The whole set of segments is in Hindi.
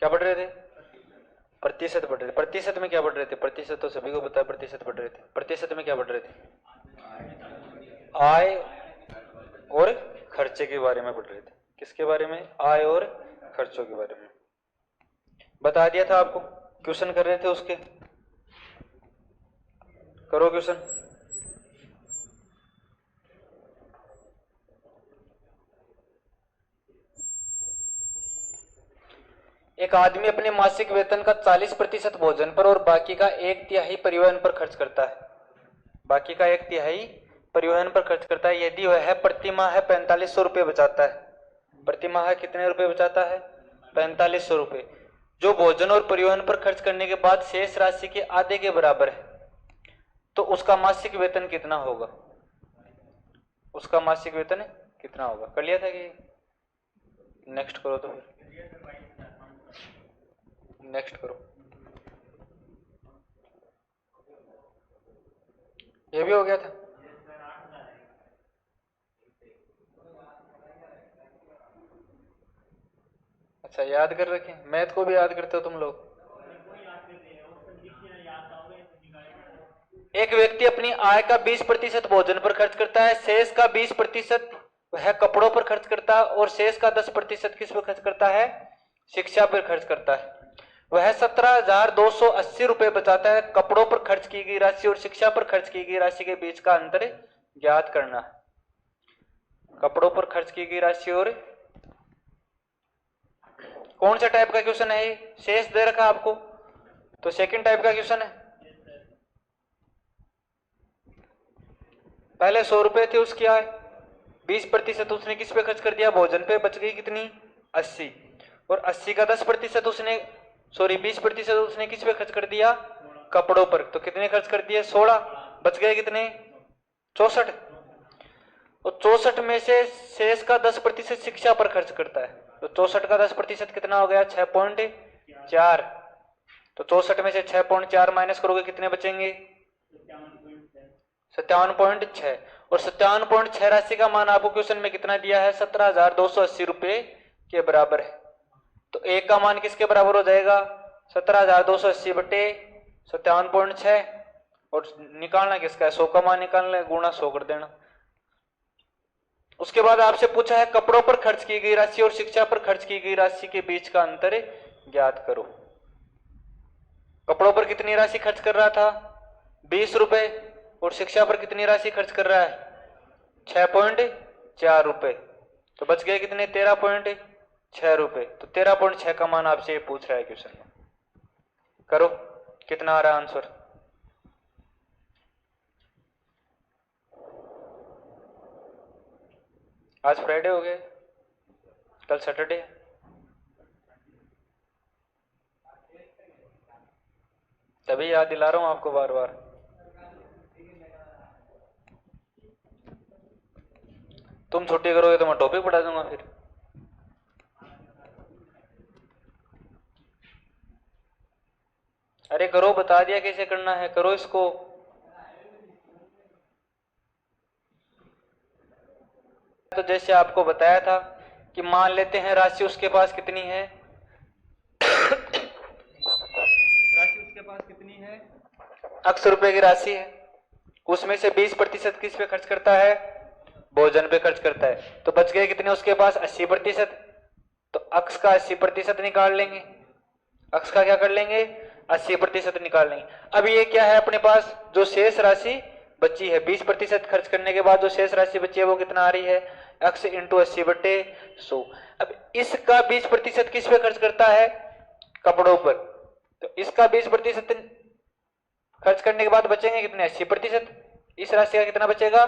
क्या पढ़ रहे थे? प्रतिशत पढ़ रहे थे। प्रतिशत में क्या पढ़ रहे थे? प्रतिशत तो सभी को पता है, प्रतिशत पढ़ रहे थे। प्रतिशत में क्या पढ़ रहे थे? आय और खर्चे के बारे में पढ़ रहे थे। किसके बारे में? आय और खर्चों के बारे में। बता दिया था आपको, क्वेश्चन कर रहे थे उसके, करो क्वेश्चन। एक आदमी अपने मासिक वेतन का 40% भोजन पर और बाकी का 1/3 परिवहन पर खर्च करता है। बाकी का 1/3 परिवहन पर खर्च करता है। यदि वह प्रति माह 4500 रुपये बचाता है, प्रति माह कितने रुपए बचाता है? 4500 रुपये, जो भोजन और परिवहन पर खर्च करने के बाद शेष राशि के आधे के बराबर है, तो उसका मासिक वेतन कितना होगा? उसका मासिक वेतन कितना होगा? कर लिया था कि नेक्स्ट करो? तो फिर नेक्स्ट करो। ये भी हो गया था। अच्छा, याद कर रखे। मैथ को भी याद करते हो तुम लोग। एक व्यक्ति अपनी आय का 20% भोजन पर खर्च करता है, शेष का 20% वह कपड़ों पर खर्च करता है और शेष का 10% किस पर खर्च करता है? शिक्षा पर खर्च करता है। वह 17,280 रुपये बचाता है। कपड़ों पर खर्च की गई राशि और शिक्षा पर खर्च की गई राशि के बीच का अंतर ज्ञात करना है। कपड़ों पर खर्च की गई राशि और कौन सा टाइप का क्वेश्चन है ये? शेष दे रखा आपको, तो सेकंड टाइप का क्वेश्चन है। पहले 100 रुपए थे उसकी आय, 20% उसने किस पे खर्च कर दिया? भोजन पे। बच गई कितनी? 80। और 80 का 10% उसने, सॉरी 20% उसने किस पे खर्च कर दिया? कपड़ों पर। तो कितने खर्च कर दिए? 16। बच गए कितने? 64। और 64 में से शेष का 10% शिक्षा पर खर्च करता है, तो 64 का 10% कितना हो गया? 6.4। तो 64 में से 6.4 माइनस करोगे कितने बचेंगे? 57.6। और 57.6 राशि का मान आपको क्वेश्चन में कितना दिया है? 17,280 रुपये के बराबर है। तो एक का मान किसके बराबर हो जाएगा? 17,280 बटे 57.6। और निकालना किसका है? 100 का मान निकालना है, गुणा 100 कर देना। उसके बाद आपसे पूछा है कपड़ों पर खर्च की गई राशि और शिक्षा पर खर्च की गई राशि के बीच का अंतर ज्ञात करो। कपड़ों पर कितनी राशि खर्च कर रहा था? 20 रुपए। और शिक्षा पर कितनी राशि खर्च कर रहा है? 6.4 रुपए। तो बच गए कितने? 13.6 रुपए। तो 13.6 का मान आपसे पूछ रहा है क्वेश्चन में। करो, कितना आ रहा है आंसर? आज फ्राइडे हो गया, कल सैटरडे। तभी याद दिला रहा हूं आपको बार बार। तुम छुट्टी करोगे तो मैं टॉपिक पढ़ा दूंगा फिर। अरे करो, बता दिया कैसे करना है, करो इसको। तो जैसे आपको बताया था कि मान लेते हैं राशि उसके पास कितनी है? राशि उसके पास कितनी है? x रुपए की राशि है। उसमें से 20% किस पे खर्च करता है? भोजन पे खर्च करता है। तो बच गए कितने उसके पास? 80%। तो x का 80% निकाल लेंगे। x का क्या कर लेंगे? 80% निकाल लेंगे। अब ये क्या है अपने पास? जो शेष राशि बची है, 20% खर्च करने के बाद जो शेष राशि बची है वो कितना आ रही है? x into 80/100। अब इसका 20% किस पे खर्च करता है? कपड़ों पर। तो इसका 20% खर्च करने के बाद बचेंगे कितने? 80%। इस राशि का कितना बचेगा?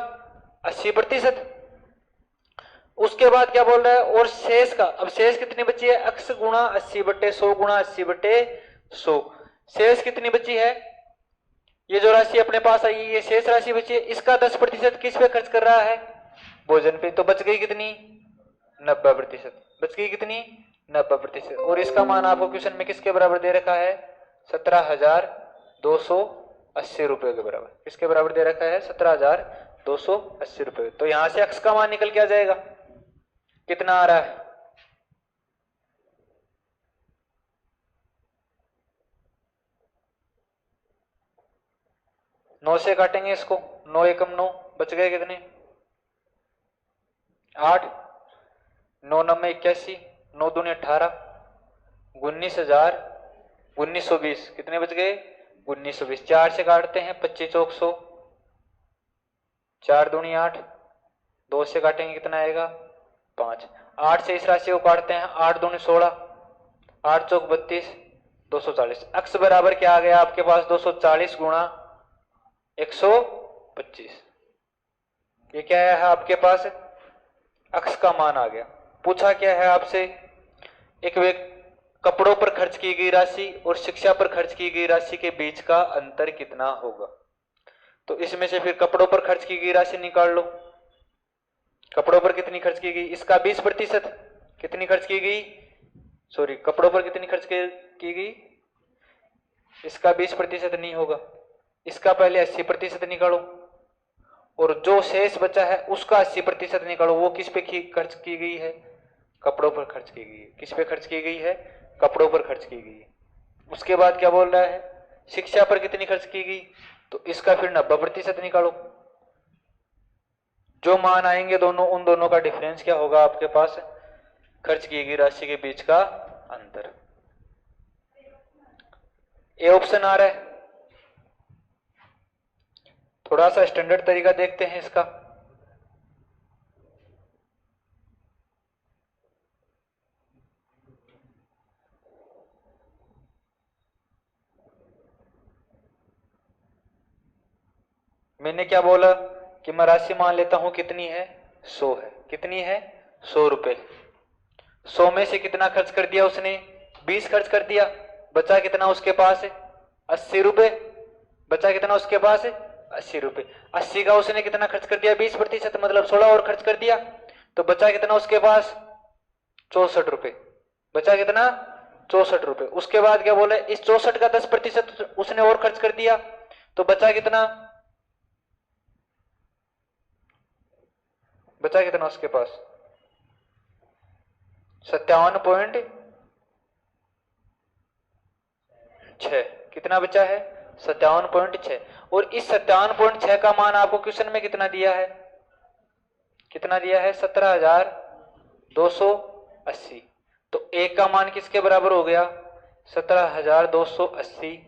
80%। उसके बाद क्या बोल रहा है? और शेष का, अब शेष कितनी बची है? x गुणा 80/100 गुणा 80/100। शेष कितनी बची है? ये जो राशि अपने पास आई, ये शेष राशि बची है, इसका 10% किस पे खर्च कर रहा है? भोजन पे। तो बच गई कितनी? 90%। बच गई कितनी? 90%। और इसका मान आपको क्वेश्चन में किसके बराबर दे रखा है? 17,280 रुपए के बराबर। किसके बराबर दे रखा है? 17,280 रुपए। तो यहां से x का मान निकल के आ जाएगा, कितना आ रहा है? 9 से काटेंगे इसको, 9 एकम 9, बच गए कितने 8, 9 9 81, 9 दूनी 18, 19,1920, कितने बच गए 1920। 4 से काटते हैं 25 चौक 100, 4 दूनी 8, 2 से काटेंगे कितना आएगा 5। 8 से इस राशि को काटते हैं 8 दूनी 16, 8 चौक 32, 240। अक्स बराबर क्या आ गया आपके पास 240 गुणा 125। ये क्या है आपके पास अक्स का मान आ गया। पूछा क्या है आपसे, एक व्यक्ति कपड़ों पर खर्च की गई राशि और शिक्षा पर खर्च की गई राशि के बीच का अंतर कितना होगा। तो इसमें से फिर कपड़ों पर खर्च की गई राशि निकाल लो। कपड़ों पर कितनी खर्च की गई, इसका 20% कितनी खर्च की गई, सॉरी कपड़ों पर कितनी खर्च की गई, इसका 20% नहीं होगा, इसका पहले 80% निकालो और जो शेष बचा है उसका 80% निकालो। वो किस पे खर्च की गई है, कपड़ों पर खर्च की गई है। किस पे खर्च की गई है, कपड़ों पर खर्च की गई है। उसके बाद क्या बोल रहा है, शिक्षा पर कितनी खर्च की गई, तो इसका फिर 90% निकालो। जो मान आएंगे दोनों, उन दोनों का डिफरेंस क्या होगा आपके पास, खर्च की गई राशि के बीच का अंतर। ए ऑप्शन आ रहा है। थोड़ा सा स्टैंडर्ड तरीका देखते हैं इसका। मैंने क्या बोला कि मैं राशि मान लेता हूं कितनी है 100 है, कितनी है 100 रुपए। 100 में से कितना खर्च कर दिया उसने, 20 खर्च कर दिया, बचा कितना उसके पास है 80 रुपए। बचा कितना उसके पास है 80 रुपए। 80 का उसने कितना खर्च कर दिया 20%, मतलब 16 और खर्च कर दिया, तो बचा कितना उसके पास 64 रुपए। बचा कितना 64 रुपए। उसके बाद क्या बोले, इस 64 का 10% उसने और खर्च कर दिया, तो बचा कितना, बचा कितना उसके पास 57.6। कितना बचा है 57.6। और इस 57.6 का मान आपको क्वेश्चन में कितना दिया है, कितना दिया है 17,280। तो एक का मान किसके बराबर हो गया 17,280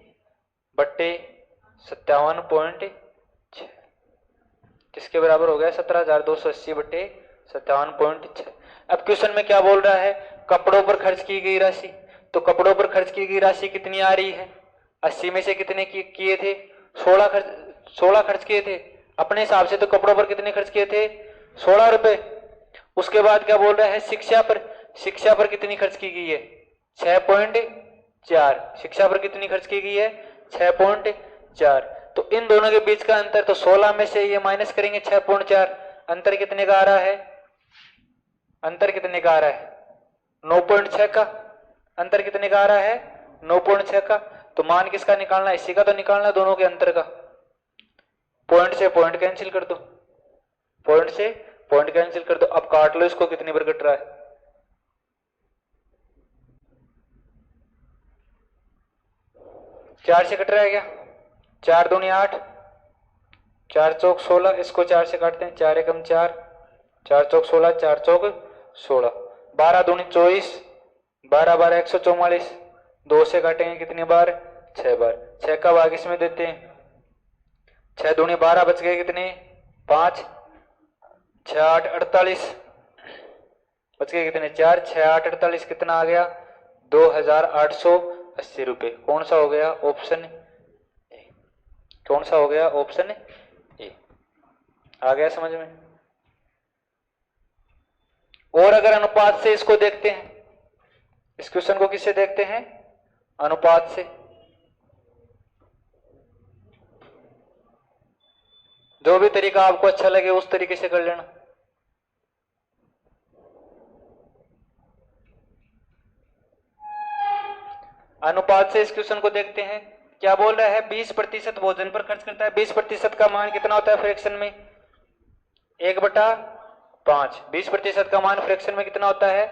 बट्टे 57.6, किसके बराबर हो गया 17,280 बट्टे 57.6। अब क्वेश्चन में क्या बोल रहा है, कपड़ों पर खर्च की गई राशि। तो कपड़ों पर खर्च की गई राशि कितनी आ रही है, 80 में से कितने किए थे 16 खर्च किए थे अपने हिसाब से। तो कपड़ों पर कितने खर्च किए थे 16 रुपए। उसके बाद क्या बोल रहा है, शिक्षा पर, शिक्षा पर कितनी खर्च की गई है 6.4। शिक्षा पर कितनी खर्च की गई है 6.4। तो इन दोनों के बीच का अंतर, तो 16 में से ये माइनस करेंगे 6.4, अंतर कितने का आ रहा है, अंतर कितने का आ रहा है 9.6 का। अंतर कितने का आ रहा है 9.6 का। तो मान किसका निकालना है, इसी का तो निकालना है, दोनों के अंतर का। पॉइंट से पॉइंट कैंसिल कर दो, पॉइंट से पॉइंट कैंसिल कर दो। अब काट लो इसको, कितनी बार कट रहा है 4 से कट रहा है क्या, 4 दूनी 8, 4 चौक 16, इसको 4 से काटते हैं, 4 एकम 4, 4 चौक 16, 4 चौक 16, 12 दूनी 24, 12 12 144, 2 से काटेंगे कितनी बार 6 बार। 6 का भाग इसमें देते हैं, 6 दूनी 12, बच गए कितने 5, 6 8 48, बच गए कितने 4, 6 8 48, कितना आ गया 2,880 रुपए। कौन सा हो गया ऑप्शन ए, कौन सा हो गया ऑप्शन ए। आ गया समझ में। और अगर अनुपात से इसको देखते हैं, इस क्वेश्चन को किससे देखते हैं, अनुपात से। जो भी तरीका आपको अच्छा लगे उस तरीके से कर लेना। अनुपात से इस क्वेश्चन को देखते हैं। क्या बोल रहा है, 20% भोजन पर खर्च करता है। 20% का मान कितना होता है फ्रैक्शन में 1/5। 20% का मान फ्रैक्शन में कितना होता है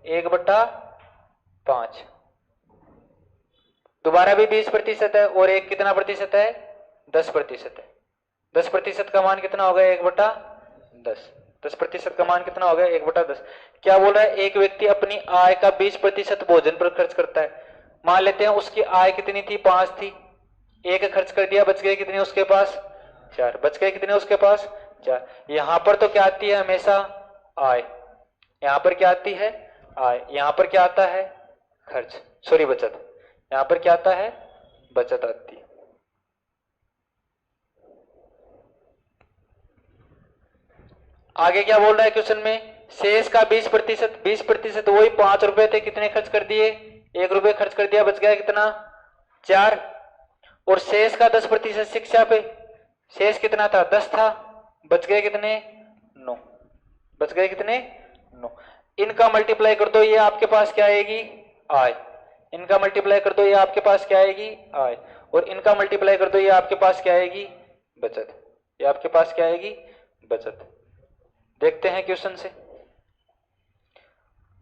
1/5। दोबारा भी 20% है और एक कितना प्रतिशत है 10% है। 10% का मान कितना होगा? 1/10। 10% का मान कितना होगा? 1/10। क्या बोल रहा है? एक व्यक्ति अपनी आय का 20% भोजन पर खर्च करता है। मान लेते हैं उसकी आय कितनी थी? 5 थी। एक खर्च कर दिया, बच गए कितने उसके पास? 4। बच गए कितने उसके पास? 4। यहां पर तो क्या आती है हमेशा? आय। यहां पर क्या आती है? आय। यहां पर क्या आता है? खर्च, सॉरी बचत। यहां पर क्या आता है? बचत आती है। आगे क्या बोल रहा है क्वेश्चन में? शेष का 20%। 20% वही 5 रुपए थे, कितने खर्च कर दिए? 1 रुपए खर्च कर दिया, बच गया कितना? 4। और शेष का 10% शिक्षा पे। शेष कितना था? 10 था, बच गए कितने? 9। बच गए कितने? 9। इनका मल्टीप्लाई कर दो, ये आपके पास क्या आएगी? आय। इनका मल्टीप्लाई कर दो, ये आपके पास क्या आएगी? आय। और इनका मल्टीप्लाई कर दो, ये आपके पास क्या आएगी? बचत। ये आपके पास क्या आएगी? बचत। देखते हैं क्वेश्चन से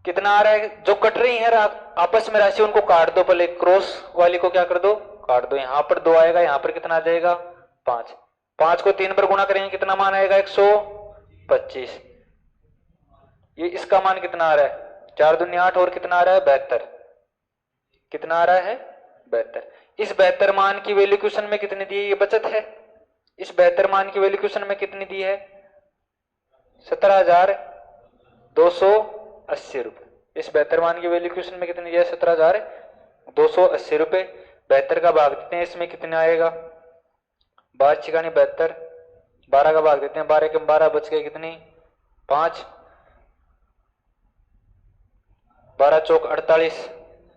कितना आ रहा है। जो कट रही है आपस में राशि, उनको काट दो पहले। क्रॉस वाली को क्या कर दो? काट दो। यहां पर 2 आएगा, यहां पर कितना आ जाएगा? 5। 5 को 3 पर गुणा करेंगे, कितना मान आएगा? 125। ये इसका मान कितना आ रहा है? 4 दूनी 8 और कितना आ रहा है? 72। कितना आ रहा है? 72। इस 72 मान की वैल्यू क्वेश्चन में कितनी दी है? ये बचत है। इस 72 मान की वैल्यू क्वेश्चन में कितनी दी है? 17,280 रुपए। इस 72 मान की वैल्यू क्वेश्चन में कितनी दी है? 17,280 रुपए। 72 का भाग देते हैं, इसमें कितना आएगा? 12 छिकानी 72। 12 का भाग देते हैं, 12 के 12, बच गए कितनी? 5। 12 चौक 48,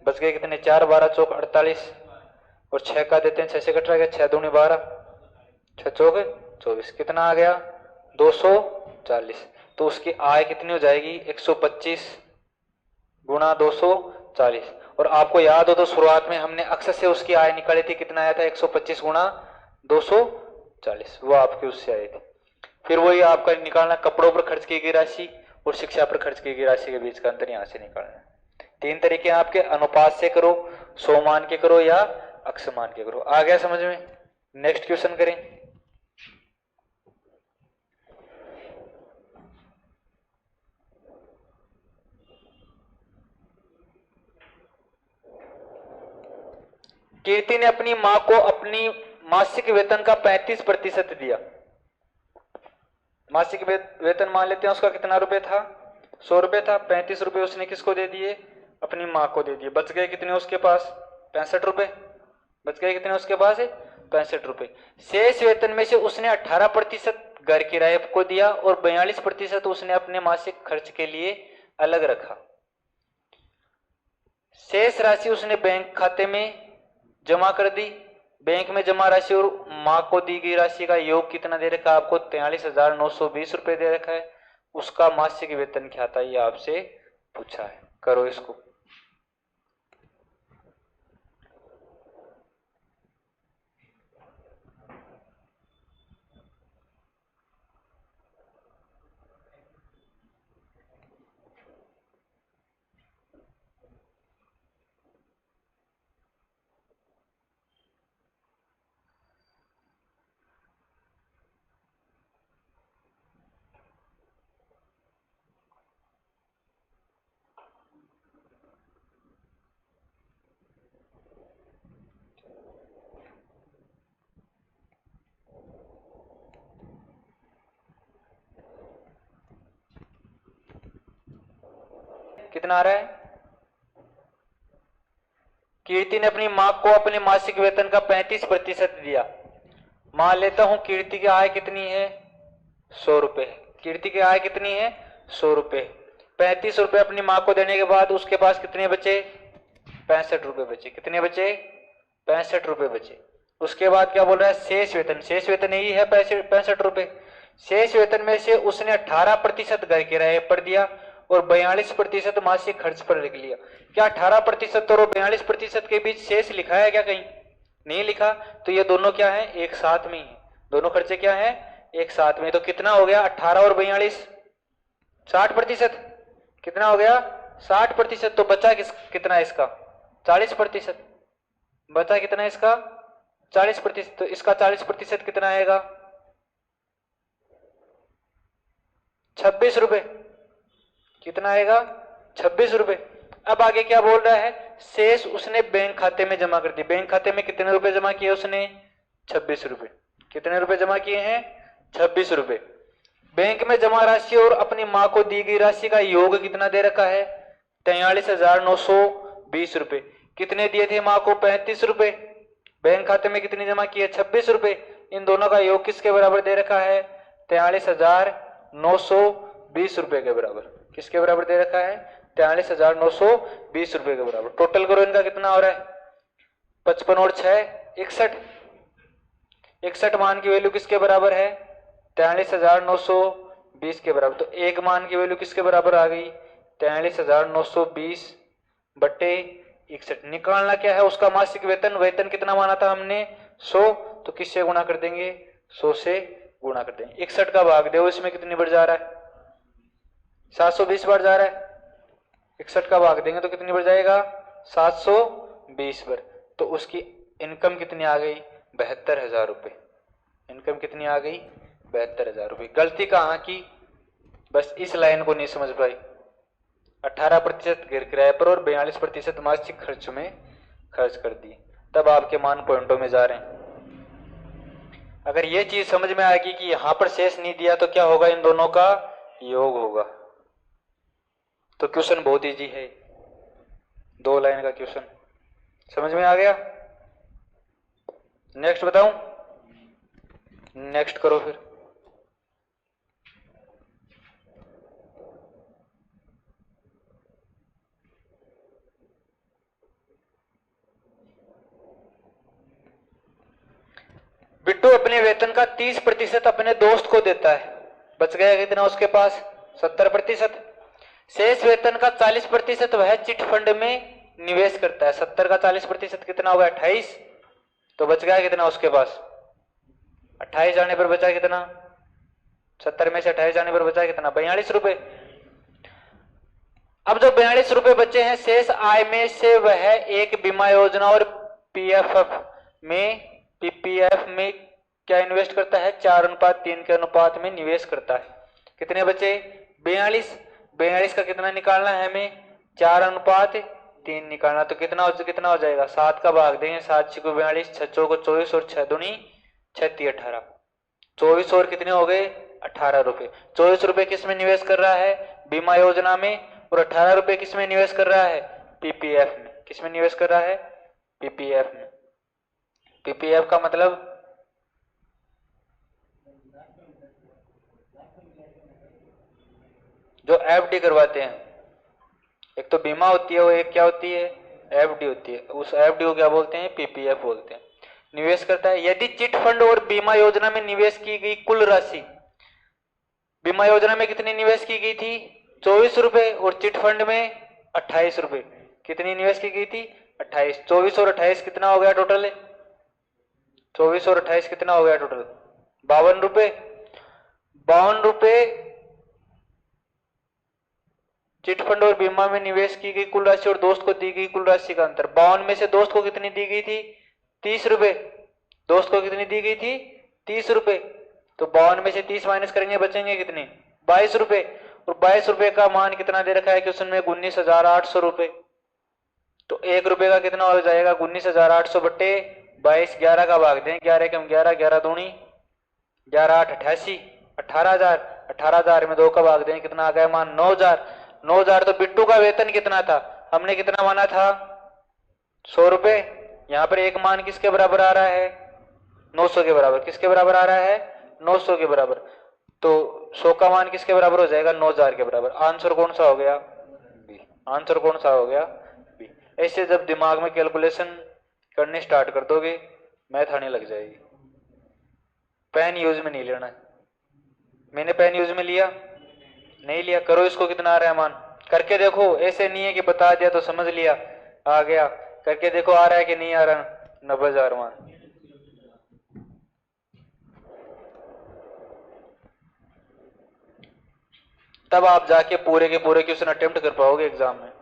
बच गए कितने? 4। 12 चौक 48 और 6 का देते हैं, 6 से कट रहा गया, 6 दूनी 12, 6 चौक 24, कितना आ गया? 240। तो उसकी आय कितनी हो जाएगी? 125 गुणा 240। और आपको याद हो तो शुरुआत में हमने अक्सर से उसकी आय निकाली थी, कितना आया था? 125 गुणा 240, वो आपकी उससे आई थी। फिर वही आपका निकालना कपड़ों पर खर्च की गई राशि और शिक्षा पर खर्च की गई राशि के बीच का अंतर यहां से निकालना है। 3 तरीके आपके, अनुपात से करो, 100 मान के करो या अक्ष मान के करो। आ गया समझ में? नेक्स्ट क्वेश्चन करें। कीर्ति ने अपनी मां को अपनी मासिक वेतन का 35% दिया। मासिक वेतन मान लेते हैं उसका कितना रुपए था? 100 रुपए था। 35 रुपए उसने किसको दे दिए? अपनी मां को दे दिए। बच गए कितने उसके पास? 65 रुपए। बच गए कितने उसके पास? 65 रुपए। शेष वेतन में से उसने 18% घर किराए को दिया और 42% उसने अपने मासिक खर्च के लिए अलग रखा। शेष राशि उसने बैंक खाते में जमा कर दी। बैंक में जमा राशि और मां को दी गई राशि का योग कितना दे रखा है आपको? 43,920 रुपए दे रखा है। उसका मासिक वेतन क्या था, ये आपसे पूछा है। करो इसको। कितना आ रहा है? कीर्ति ने अपनी मां को अपने मासिक वेतन का 35% दिया। मान लेता हूं कीर्ति की आय कितनी है? 100 रुपए। कीर्ति की आय कितनी है? 100 रुपए। 35 रुपए अपनी मां को देने के बाद उसके पास कितने बचे? 65 रुपए बचे। कितने बचे? 65 रुपए बचे। उसके बाद क्या बोल रहा है? शेष वेतन। शेष वेतन यही है 65 रुपए। शेष वेतन में से उसने 18% घर किराए पर दिया और 42% मासिक खर्च पर रख लिया। क्या 18% और 42% के बीच शेष लिखा है क्या कहीं? नहीं लिखा। तो ये दोनों क्या है? एक साथ में ही है। दोनों खर्चे क्या है? एक साथ में। तो कितना हो गया? 18 और 42, 60%। कितना हो गया? 60%। तो बचा कितना इसका? 40%। बचा कितना इसका? 40%, तो इसका 40% कितना आएगा? 26 रुपए। कितना आएगा? 26 रुपए। अब आगे क्या बोल रहा है? शेष उसने बैंक खाते में जमा कर दी। बैंक खाते में कितने रुपए जमा किए उसने? 26 रुपए। कितने रुपए जमा किए हैं? 26 रुपए। बैंक में जमा राशि और अपनी मां को दी गई राशि का योग कितना दे रखा है? 43,920 रुपए। कितने दिए थे मां को? 35 रुपए। बैंक खाते में कितनी जमा की है? 26 रुपए। इन दोनों का योग किसके बराबर दे रखा है? 43,920 रुपए के बराबर। किसके बराबर दे रखा है? 43,920 रुपए के बराबर। टोटल करो इनका कितना हो रहा है? 55 और 6 61। 61 मान की वैल्यू किसके बराबर है? 43,920 के बराबर। तो एक मान की वैल्यू किसके बराबर आ गई? 43,920 बटे 61। निकालना क्या है? उसका मासिक वेतन। वेतन कितना माना था हमने? 100। तो किससे गुणा कर देंगे? 100 से गुणा कर देंगे। 61 का भाग दो, इसमें कितनी बढ़ जा रहा है? 720 बढ़ जा रहा है। 61 का भाग देंगे तो कितनी बढ़ जाएगा? 720 बढ़। तो उसकी इनकम कितनी आ गई? 72,000 रुपए। इनकम कितनी आ गई? 72,000 रुपए। गलती कहाँ की? बस इस लाइन को नहीं समझ पाई। 18% घर किराए पर और 42% मासिक खर्च में खर्च कर दिए, तब आपके मान पॉइंटों में जा रहे हैं। अगर ये चीज समझ में आएगी कि यहां पर शेष नहीं दिया तो क्या होगा? इन दोनों का योग होगा। तो क्वेश्चन बहुत इजी है, 2 लाइन का क्वेश्चन। समझ में आ गया? नेक्स्ट बताऊं? नेक्स्ट करो फिर। बिट्टू अपने वेतन का 30% अपने दोस्त को देता है। बच गया कितना उसके पास? 70%। शेष वेतन का 40% वह चिट फंड में निवेश करता है। 70 का 40% कितना होगा? 28। तो बच गया कितना उसके पास? 28 जाने पर बचा कितना? 70 में से 28 जाने पर बचा कितना? 42 रुपए। अब जो 42 रुपए बचे हैं शेष आय में से वह एक बीमा योजना और पीपीएफ में क्या इन्वेस्ट करता है? 4:3 के अनुपात में निवेश करता है। कितने बचे? 42। 42 का कितना निकालना है हमें? 4:3 निकालना। तो कितना हो जाएगा? 7 का भाग देंगे। 7 6 को 42, 6 को 24 और 6 दूनी 36 18। 24 और कितने हो गए? 18 रुपए। 24 रुपए किस में निवेश कर रहा है? बीमा योजना में। और 18 रुपए किस में निवेश कर रहा है? पीपीएफ में। किस में निवेश कर रहा है? पीपीएफ में। पीपीएफ का मतलब जो एफडी करवाते हैं। एक तो बीमा होती है और एक क्या होती है? एफडी होती है। उस एफडी को क्या बोलते हैं? पीपीएफ बोलते हैं। निवेश करता है। यदि चिट फंड और बीमा योजना में निवेश की गई कुल राशि, बीमा योजना में कितनी निवेश की गई थी? 24 रुपए और चिट फंड में 28 रुपए। कितनी निवेश की गई थी? 28। 24 और 28 कितना हो गया टोटल? 24 और 28 कितना हो गया टोटल? 52 रुपए। 52 रुपए चिट फंड और बीमा में निवेश की गई कुल राशि और दोस्त को दी गई कुल राशि का अंतर। 52 में से दोस्त को कितनी दी गई थी? 30 रुपए। दोस्त को कितनी दी गई थी? 30 रुपए। तो 52 में से 30 माइनस करेंगे, बचेंगे कितने? 22 रुपए। और 22 रुपए का मान कितना दे रखा है क्वेश्चन में? 19,800 रुपए। तो 1 रुपए का कितना हो जाएगा? 19,800 बटे 22। 11 का भाग दें। 11 कम 11, 11 दूनी 11 8 88। 18,000। 18,000 में 2 का भाग दें, कितना आ गया मान? 9,000। 9,000। तो बिट्टू का वेतन कितना था? हमने कितना माना था? 100 रुपए। यहां पर एक मान किसके बराबर आ रहा है? 900 के बराबर। किसके बराबर आ रहा है? 900 के बराबर। तो 100 का मान किसके बराबर हो जाएगा? 9,000 के बराबर। आंसर कौन सा हो गया? बी। आंसर कौन सा हो गया? बी। ऐसे जब दिमाग में कैलकुलेशन करने स्टार्ट कर दोगे, मैथ आने लग जाएगी। पेन यूज में नहीं लेना। मैंने पेन यूज में लिया? नहीं लिया। करो इसको, कितना आ रहा है मान? करके देखो। ऐसे नहीं है कि बता दिया तो समझ लिया आ गया। करके देखो आ रहा है कि नहीं आ रहा? 90,000 मान। तब आप जाके पूरे के पूरे क्वेश्चन अटेम्प्ट कर पाओगे एग्जाम में।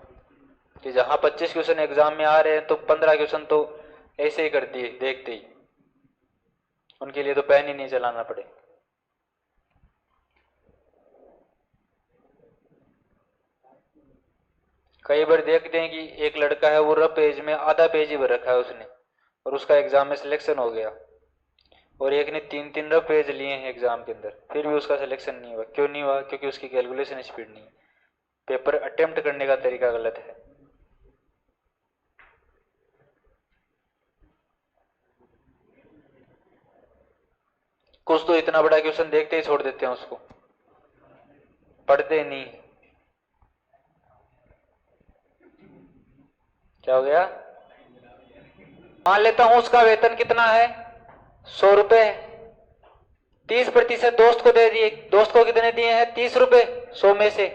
कि जहां 25 क्वेश्चन एग्जाम में आ रहे हैं तो 15 क्वेश्चन तो ऐसे ही कर दिए देखते ही। उनके लिए तो पेन ही नहीं चलाना पड़े। कई बार देखते हैं कि एक लड़का है वो रफ पेज में आधा पेज ही भर रखा है उसने, और उसका एग्जाम में सिलेक्शन हो गया, और एक ने 3-3 रफ पेज लिए हैं एग्जाम के अंदर, फिर भी उसका सिलेक्शन नहीं हुआ। क्यों नहीं हुआ? क्योंकि उसकी कैलकुलेशन स्पीड नहीं है, पेपर अटेम्प्ट करने का तरीका गलत है। कुछ तो इतना बड़ा क्वेश्चन देखते ही छोड़ देते हैं उसको, पढ़ते नहीं। क्या हो गया? मान लेता हूं उसका वेतन कितना है, 100 रुपए। 30% दोस्त को दे दिए। दोस्त को कितने दिए हैं? 30 रुपए। 100 में से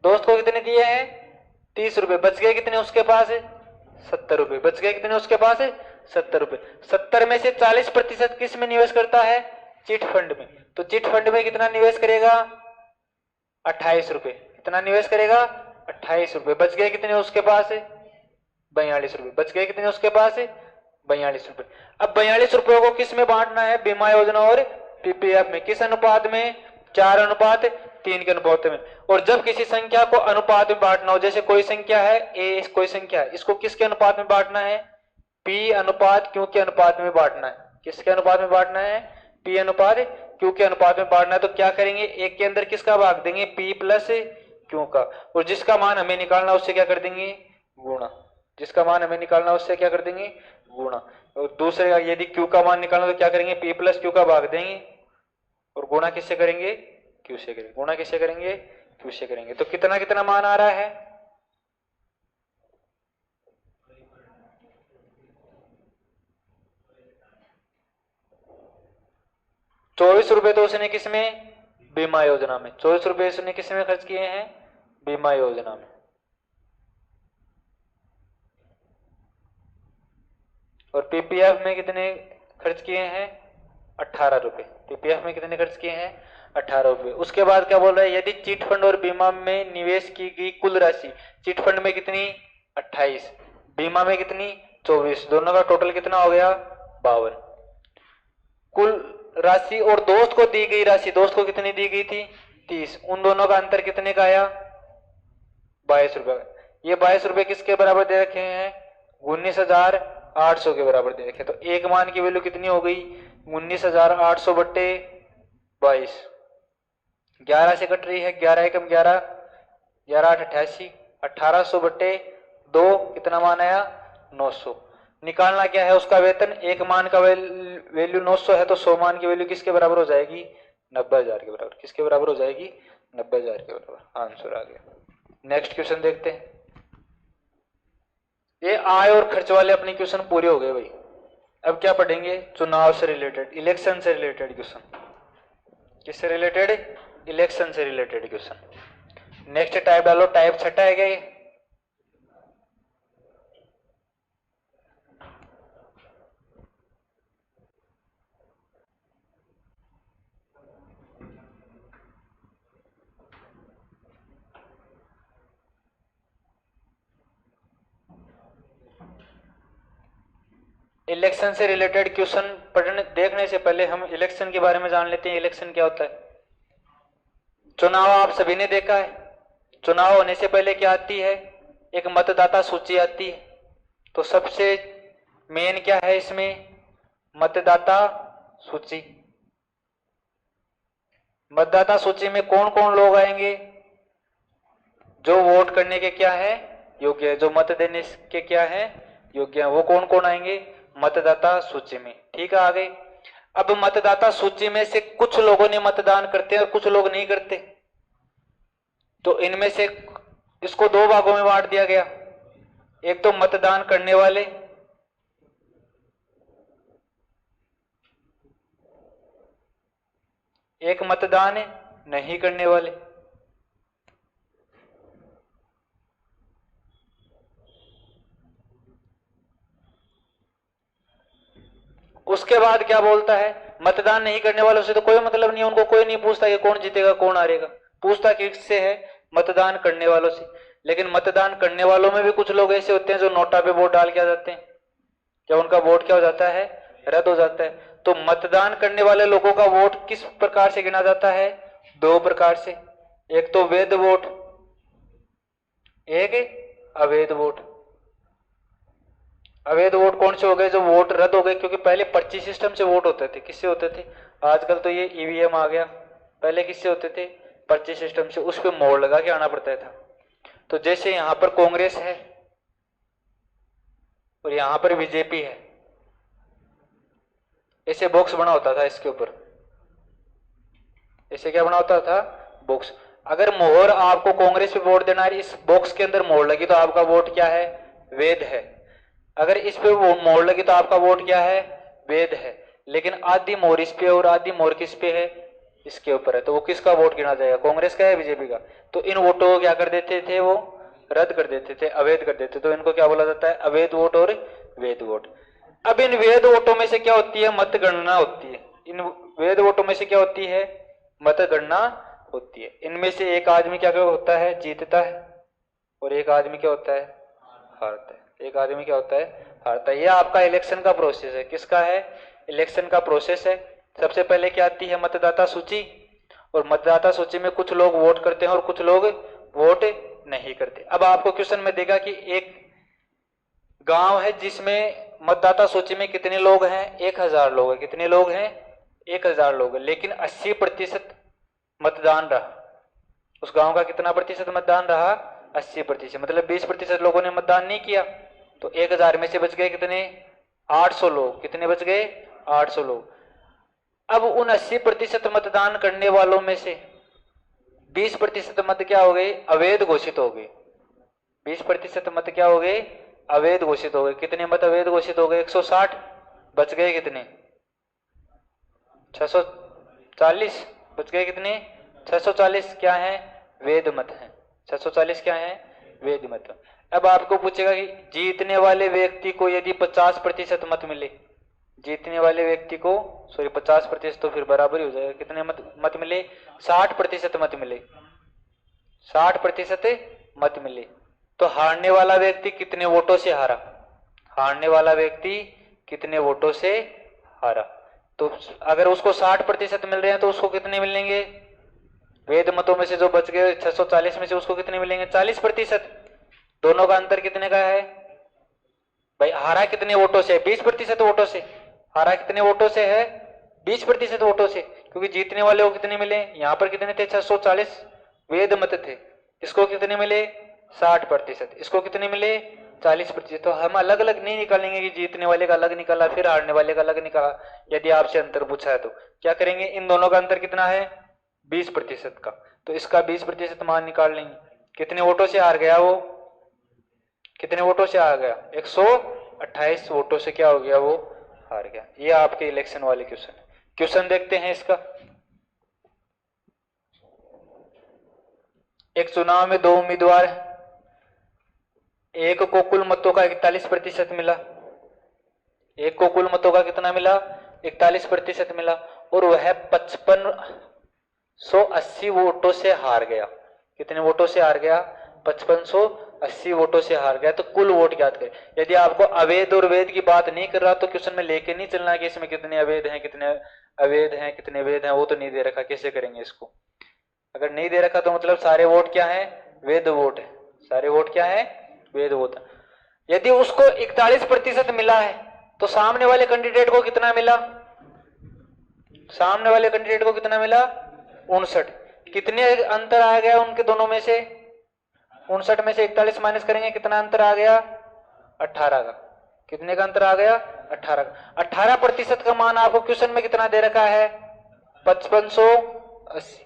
दोस्त को कितने दिए हैं? 30 रुपए। बच गए कितने उसके पास? 70 रुपए। बच गए कितने उसके पास? 70 रुपए। 70 में से 40% किस में निवेश करता है? चिट फंड में। तो चिट फंड में कितना निवेश करेगा? 28 रुपए। कितना निवेश करेगा? 28 रुपए। बच गए कितने उसके पास? 42 रुपए। बच गए कितने उसके पास? 42 रुपए। अब 42 रुपए को किस में बांटना है? बीमा योजना और पीपीएफ में। किस अनुपात में? 4:3 के अनुपात में। और जब किसी संख्या को अनुपात में बांटना हो, जैसे कोई संख्या है ए, कोई संख्या है, इसको किसके अनुपात में बांटना है? पी अनुपात क्यू के अनुपात में बांटना है। किसके अनुपात में बांटना है? पी अनुपात क्यू के अनुपात में बांटना है। तो क्या करेंगे? एक के अंदर किसका भाग देंगे? पी प्लस क्यू का, और जिसका मान हमें निकालना उससे क्या कर देंगे? गुणा। जिसका मान हमें निकालना उससे क्या कर देंगे? गुणा। और दूसरे का यदि क्यू का मान निकालना तो क्या करेंगे? पी प्लस क्यू का भाग देंगे, और गुणा किससे करेंगे? क्यू से करेंगे। गुणा किससे करेंगे? क्यू से करेंगे। तो कितना कितना मान आ रहा है? 24 रुपए तो उसने किसमें? बीमा योजना में। 24 रुपए उसने किसमें खर्च किए हैं? बीमा योजना में। और पीपीएफ में कितने खर्च किए हैं? 18 रुपए। पीपीएफ में कितने खर्च किए हैं? 18 रुपए। उसके बाद क्या बोल रहा है? यदि चिट फंड और बीमा में निवेश की गई कुल राशि, चिट फंड में कितनी? 28, बीमा में कितनी? 24, दोनों का टोटल कितना हो गया? 52। कुल राशि और दोस्त को दी गई राशि, दोस्त को कितनी दी गई थी? 30। उन दोनों का अंतर कितने का आया? 22 रुपए। ये 22 रुपए किसके बराबर दे रखे हैं? 19,800 के बराबर दे रखे। तो एक मान की वैल्यू कितनी हो गई? 19,800 बट्टे 22। 11 से कट रही है, 11 एकम 11, 11 8 88, 1800 बट्टे 2 कितना मान आया? 900। निकालना क्या है? उसका वेतन। एक मान का वैल्यू 900 है, तो 100 मान की वैल्यू किसके बराबर हो जाएगी? 90,000 के बराबर। किसके बराबर हो जाएगी? 90,000 के बराबर। आंसर आ गया। नेक्स्ट क्वेश्चन देखते हैं। ये आय और खर्च वाले अपने क्वेश्चन पूरे हो गए भाई। अब क्या पढ़ेंगे? चुनाव से रिलेटेड, इलेक्शन से रिलेटेड क्वेश्चन। किससे रिलेटेड? इलेक्शन से रिलेटेड क्वेश्चन। नेक्स्ट टाइप डालो। टाइप 6 है क्या ये? इलेक्शन से रिलेटेड क्वेश्चन पढ़ने देखने से पहले हम इलेक्शन के बारे में जान लेते हैं। इलेक्शन क्या होता है? चुनाव आप सभी ने देखा है। चुनाव होने से पहले क्या आती है? एक मतदाता सूची आती है। तो सबसे मेन क्या है इसमें? मतदाता सूची। मतदाता सूची में कौन कौन लोग आएंगे? जो वोट करने के क्या है? योग्य है। जो मत देने के क्या है? योग्य है। वो कौन कौन आएंगे? मतदाता सूची में। ठीक है, आ गए। अब मतदाता सूची में से कुछ लोगों ने मतदान करते हैं और कुछ लोग नहीं करते। तो इनमें से इसको दो भागों में बांट दिया गया। एक तो मतदान करने वाले, एक मतदान नहीं करने वाले। उसके बाद क्या बोलता है? मतदान नहीं करने वालों से तो कोई मतलब नहीं, उनको कोई नहीं पूछता कि कौन जीतेगा कौन हारेगा। पूछता किससे है? मतदान करने वालों से। लेकिन मतदान करने वालों में भी कुछ लोग ऐसे होते हैं जो नोटा पे वोट डाल के आ जाते हैं। क्या उनका वोट क्या हो जाता है? रद्द हो जाता है। तो मतदान करने वाले लोगों का वोट किस प्रकार से गिना जाता है? दो प्रकार से, एक तो वैध वोट, एक अवैध वोट। अवैध वोट कौन से हो गए? जो वोट रद्द हो गए, क्योंकि पहले पर्ची सिस्टम से वोट होते थे। किससे होते थे? आजकल तो ये ईवीएम आ गया, पहले किससे होते थे? पर्ची सिस्टम से, उस पर मोहर लगा के आना पड़ता था। तो जैसे यहां पर कांग्रेस है और यहां पर बीजेपी है, ऐसे बॉक्स बना होता था इसके ऊपर, ऐसे क्या बना होता था? बॉक्स। अगर मोहर आपको कांग्रेस पे वोट देना है, इस बॉक्स के अंदर मोहर लगी तो आपका वोट क्या है? वैध है। अगर इस पे वो मोहर लगी तो आपका वोट क्या है? वैध है। लेकिन आधी मोहर इस पे और आधी मोहर किस पे है? इसके ऊपर है। तो वो किसका वोट गिना जाएगा? कांग्रेस का या बीजेपी का? तो इन वोटों को क्या कर देते थे? वो रद्द कर देते थे, अवैध कर देते। तो इनको क्या बोला जाता है? अवैध वोट और वैध वोट। अब इन वैध वोटों में से क्या होती है? मतगणना होती है। इन वैध वोटों में से क्या होती है? मतगणना होती है। इनमें से एक आदमी क्या होता है? जीतता है, और एक आदमी क्या होता है? हारता है। एक आदमी क्या होता है? हारता है। यह आपका इलेक्शन का प्रोसेस है। किसका है? इलेक्शन का प्रोसेस है। सबसे पहले क्या आती है? मतदाता सूची। और मतदाता सूची में कुछ लोग वोट करते हैं और कुछ लोग वोट नहीं करते। अब आपको क्वेश्चन में देगा कि एक गांव है जिसमें मतदाता सूची में कितने लोग हैं? 1000 लोग हैं। कितने लोग हैं? 1000 लोग हैं। लेकिन 80% मतदान रहा। उस गांव का कितना प्रतिशत मतदान रहा? 80%। मतलब 20% लोगों ने मतदान नहीं किया। तो 1000 में से बच गए कितने? 800 लोग। कितने बच गए? 800 लोग। अब उन 80% मतदान करने वालों में से 20% मत क्या हो गए? अवैध घोषित हो गए। 20% मत क्या हो गए? अवैध घोषित हो गए। कितने मत अवैध घोषित हो गए? 160। बच गए कितने? 640। बच गए कितने? 640 क्या है? वैध मत है। 640 क्या है? वैध मत। अब आपको पूछेगा कि जीतने वाले व्यक्ति को यदि 50% मत मिले, जीतने वाले व्यक्ति को 50%, तो फिर बराबर हो जाएगा। कितने मत मिले? 60% मत मिले। 60% मत मिले। तो हारने वाला व्यक्ति कितने वोटों से हारा? हारने वाला व्यक्ति कितने वोटों से हारा? तो अगर उसको 60% मिल रहे हैं तो उसको कितने मिलेंगे? वैध मतों में से जो बच गए 640 में से उसको कितने मिलेंगे? 40%। दोनों का अंतर कितने का है भाई? हारा कितने वोटों से? 20% वोटों से। हारा कितने वोटों से है? 20% वोटों से। क्योंकि जीतने वाले को कितने मिले? यहां पर कितने थे? 640 वैध मत थे। इसको कितने मिले? 60%। इसको कितने मिले? 40%। तो हम अलग अलग नहीं निकालेंगे कि जीतने वाले का अलग निकाला फिर हारने वाले का अलग निकाला। यदि आपसे अंतर पूछा है तो क्या करेंगे? इन दोनों का अंतर कितना है? 20% का। तो इसका 20% मान निकाल लेंगे। कितने वोटों से हार गया वो? कितने वोटों से हार गया? 128 वोटों से क्या हो गया? वो हार गया। ये आपके इलेक्शन वाले क्वेश्चन है। क्वेश्चन देखते हैं इसका। एक चुनाव में 2 उम्मीदवार, एक को कुल मतों का 41% मिला। एक को कुल मतों का कितना मिला? 41% मिला। और वह 5580 वोटों से हार गया। कितने वोटों से हार गया? 5580 वोटों से हार गया। तो कुल वोट ज्ञात करें। यदि आपको अवैध और वैध की बात नहीं कर रहा तो क्वेश्चन में लेके नहीं चलना कि इसमें कितने अवैध हैं, कितने अवैध हैं, कितने वैध हैं। वो तो नहीं दे रखा, कैसे करेंगे इसको? अगर नहीं दे रखा तो मतलब सारे वोट क्या है? वैध वोट है। सारे वोट क्या है? वैध वोट। यदि उसको 41% मिला है तो सामने वाले कैंडिडेट को कितना मिला? सामने वाले कैंडिडेट को कितना मिला? 59। कितने अंतर आ गया उनके दोनों में से? 59 में से 41 माइनस करेंगे, कितना अंतर आ गया? 18 का। कितने का अंतर आ गया? 18 का। 18% का मान आपको क्वेश्चन में कितना दे रखा है? 5580।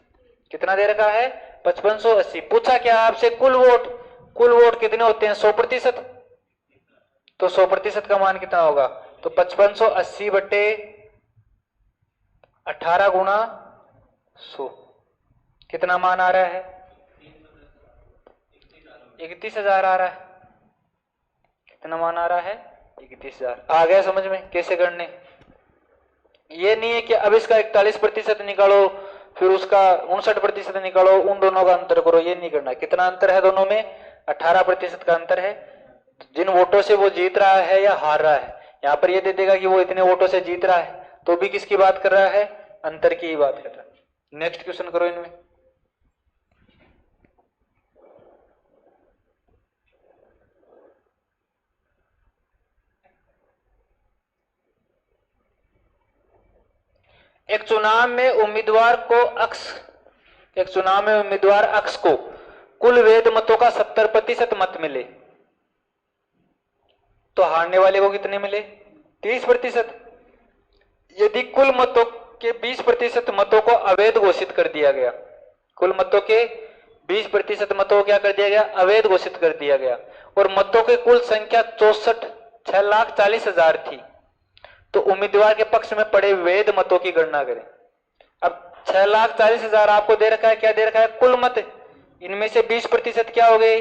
कितना दे रखा है? 5580। पूछा क्या आपसे? कुल वोट। कुल वोट कितने होते हैं? 100%। तो 100% का मान कितना होगा? तो 5580 बटे 18 गुणा 100 कितना मान आ रहा है? 31,000 आ रहा है। कितना मान आ रहा है? 31,000। आ गया समझ में कैसे करने? ये नहीं है कि अब इसका 41% निकालो फिर उसका 59% निकालो, उन दोनों का अंतर करो, ये नहीं करना। कितना अंतर है दोनों में? 18% का अंतर है। जिन वोटों से वो जीत रहा है या हार रहा है, यहां पर ये दे देगा कि वो इतने वोटों से जीत रहा है, तो भी किसकी बात कर रहा है? अंतर की ही बात कर रहा है। नेक्स्ट क्वेश्चन करो इनमें। एक चुनाव में उम्मीदवार अक्ष को कुल वेद मतों का 70% मत मिले तो हारने वाले को कितने मिले? 30%। यदि कुल मतों के 20% मतों को अवैध घोषित कर दिया गया, कुल मतों के 20% मतों को क्या कर दिया गया? अवैध घोषित कर दिया गया, और मतों की कुल संख्या 6,40,000 थी, तो उम्मीदवार के पक्ष में पड़े वैध मतों की गणना करें। अब 6,40,000 आपको दे रखा है, क्या दे रखा है? कुल मत। इनमें से 20% क्या हो गए?